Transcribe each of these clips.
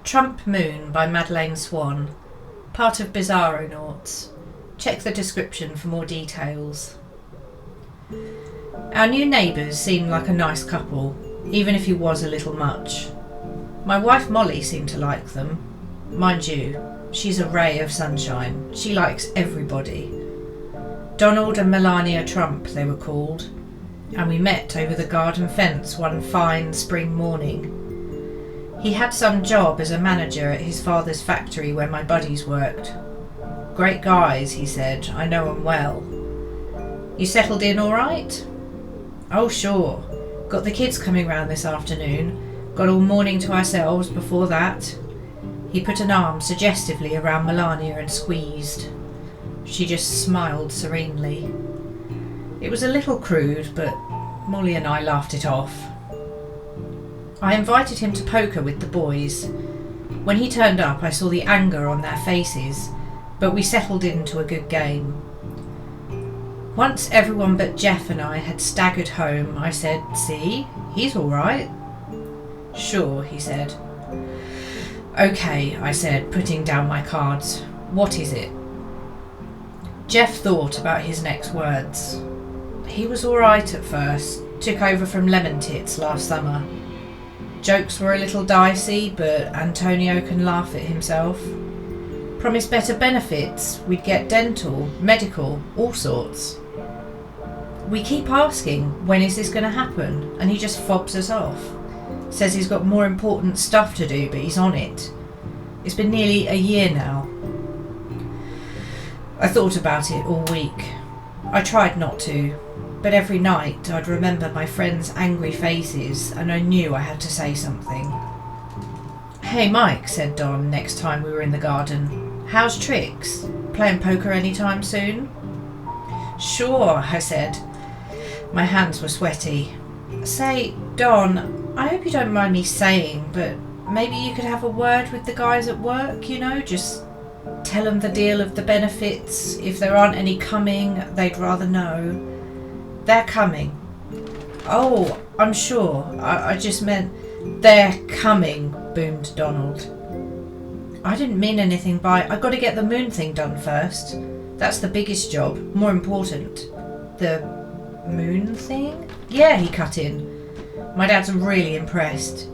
Trump Moon by Madeleine Swan, part of Bizarronauts. Check the description for more details. Our new neighbours seemed like a nice couple, even if he was a little much. My wife Molly seemed to like them. Mind you, she's a ray of sunshine. She likes everybody. Donald and Melania Trump, they were called, and we met over the garden fence one fine spring morning. He had some job as a manager at his father's factory where my buddies worked. Great guys, he said. I know 'em well. You settled in all right? Oh, sure. Got the kids coming round this afternoon. Got all morning to ourselves before that. He put an arm suggestively around Melania and squeezed. She just smiled serenely. It was a little crude, but Molly and I laughed it off. I invited him to poker with the boys. When he turned up, I saw the anger on their faces, but we settled into a good game. Once everyone but Jeff and I had staggered home, I said, "See, he's all right." "Sure," he said. "Okay," I said, putting down my cards. "What is it?" Jeff thought about his next words. He was all right at first, took over from Lemon Tits last summer. Jokes were a little dicey, but Antonio can laugh at himself. Promised better benefits, we'd get dental, medical, all sorts. We keep asking, when is this going to happen? And he just fobs us off. Says he's got more important stuff to do, but he's on it. It's been nearly a year now. I thought about it all week. I tried not to, but every night I'd remember my friends' angry faces and I knew I had to say something. "Hey Mike," said Don next time we were in the garden. "How's tricks? Playing poker anytime soon?" "Sure," I said. My hands were sweaty. "Say, Don, I hope you don't mind me saying, but maybe you could have a word with the guys at work, you know, just tell them the deal of the benefits. If there aren't any coming, they'd rather know." "They're coming." "Oh, I'm sure. I just meant they're coming," boomed Donald. "I didn't mean anything by, I've got to get the moon thing done first. That's the biggest job, more important." "The moon thing?" "Yeah," he cut in. My dad's really impressed.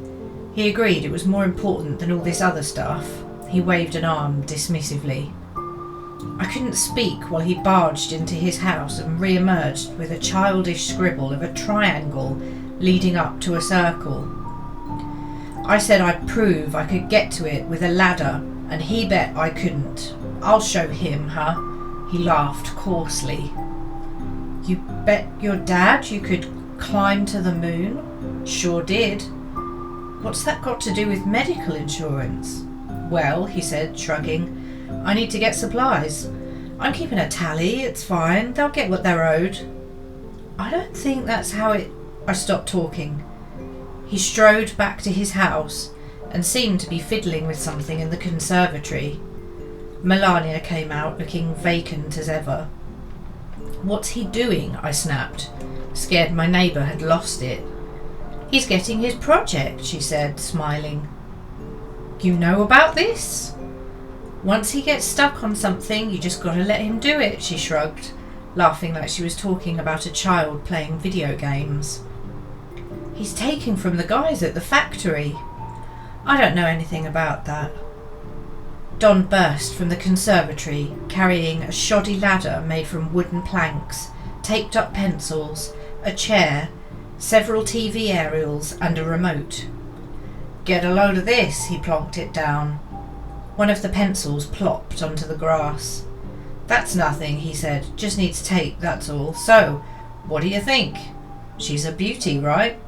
He agreed it was more important than all this other stuff. He waved an arm dismissively. I couldn't speak while he barged into his house and re-emerged with a childish scribble of a triangle leading up to a circle. I said I'd prove I could get to it with a ladder, and he bet I couldn't. "I'll show him, huh?" He laughed coarsely. "You bet your dad you could climb to the moon?" "Sure did." "What's that got to do with medical insurance?" "Well," he said, shrugging, "I need to get supplies. I'm keeping a tally, it's fine, they'll get what they're owed." "I don't think that's how it—" I stopped talking. He strode back to his house and seemed to be fiddling with something in the conservatory. Melania came out looking vacant as ever. "What's he doing?" I snapped, scared my neighbour had lost it. "He's getting his project," she said, smiling. "You know about this?" "Once he gets stuck on something, you just gotta let him do it," she shrugged, laughing like she was talking about a child playing video games. "He's taking from the guys at the factory." "I don't know anything about that." Don burst from the conservatory, carrying a shoddy ladder made from wooden planks, taped up pencils, a chair, several TV aerials and a remote. "Get a load of this," he plonked it down. One of the pencils plopped onto the grass. "That's nothing," he said, "just needs tape, that's all. So, what do you think? She's a beauty, right?"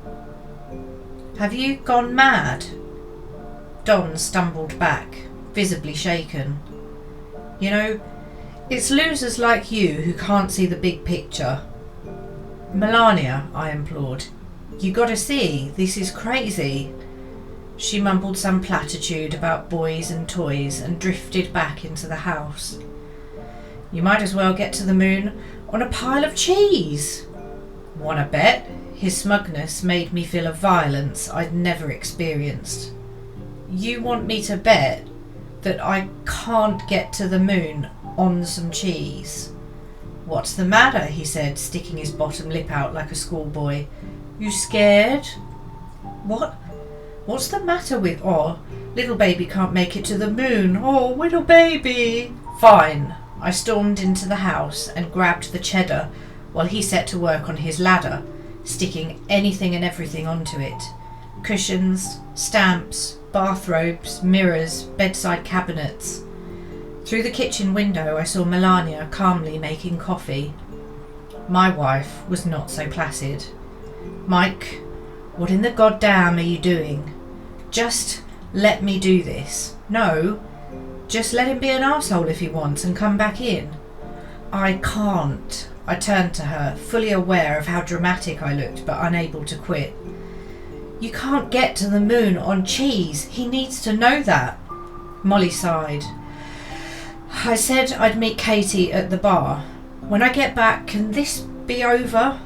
"Have you gone mad?" Don stumbled back, visibly shaken. "You know, it's losers like you who can't see the big picture." "Melania," I implored, "you gotta see, this is crazy." She mumbled some platitude about boys and toys and drifted back into the house. "You might as well get to the moon on a pile of cheese." "Wanna bet?" His smugness made me feel a violence I'd never experienced. You want me to bet that I can't get to the moon on some cheese? What's the matter? He said, sticking his bottom lip out like a schoolboy. You scared? What's the matter with... Oh, little baby can't make it to the moon. Oh, little baby. Fine. I stormed into the house and grabbed the cheddar while he set to work on his ladder, sticking anything and everything onto it. Cushions, stamps, bathrobes, mirrors, bedside cabinets. Through the kitchen window I saw Melania calmly making coffee. My wife was not so placid. Mike, what in the goddamn are you doing? Just let me do this. No, just let him be an arsehole if he wants and come back in. I can't. I turned to her, fully aware of how dramatic I looked, but unable to quit. You can't get to the moon on cheese. He needs to know that. Molly sighed. I said I'd meet Katie at the bar. When I get back, can this be over?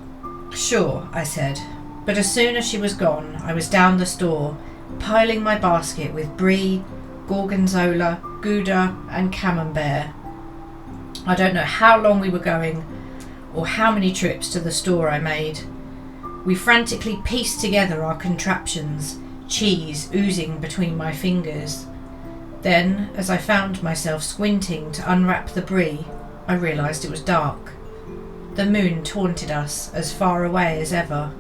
Sure, I said. But as soon as she was gone, I was down the store, piling my basket with brie, gorgonzola, gouda and camembert. I don't know how long we were going or how many trips to the store I made. We frantically pieced together our contraptions, cheese oozing between my fingers. Then, as I found myself squinting to unwrap the brie, I realised it was dark. The moon taunted us as far away as ever.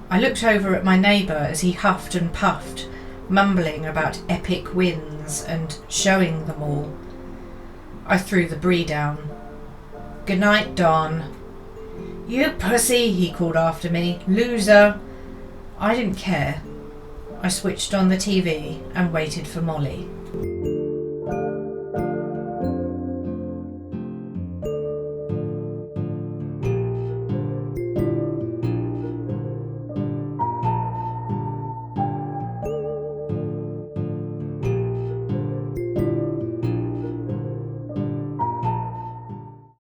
I looked over at my neighbour as he huffed and puffed, mumbling about epic wins and showing them all. I threw the brie down. Good night, Don. You pussy, he called after me. Loser. I didn't care. I switched on the TV and waited for Molly.